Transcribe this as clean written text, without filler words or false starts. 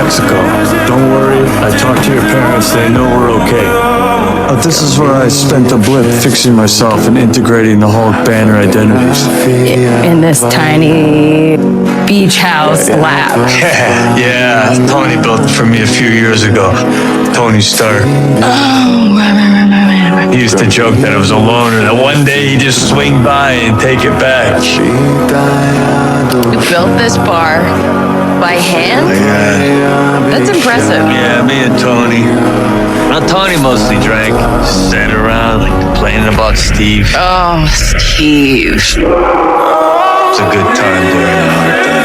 Mexico. Don't worry, I talked to your parents, they know we're okay. But this is where I spent a blip fixing myself and integrating the Hulk banner identities. In this tiny beach house lab. Yeah, Tony built it for me a few years ago. Tony Stark. Oh, right. He used to joke that I was alone and that one day he'd just swing by and take it back. You built this bar by hand? Yeah. That's impressive. Yeah, me and Tony. Now, Tony mostly drank, sat around, like complaining about Steve. Oh, Steve. It's a good time during the hard times.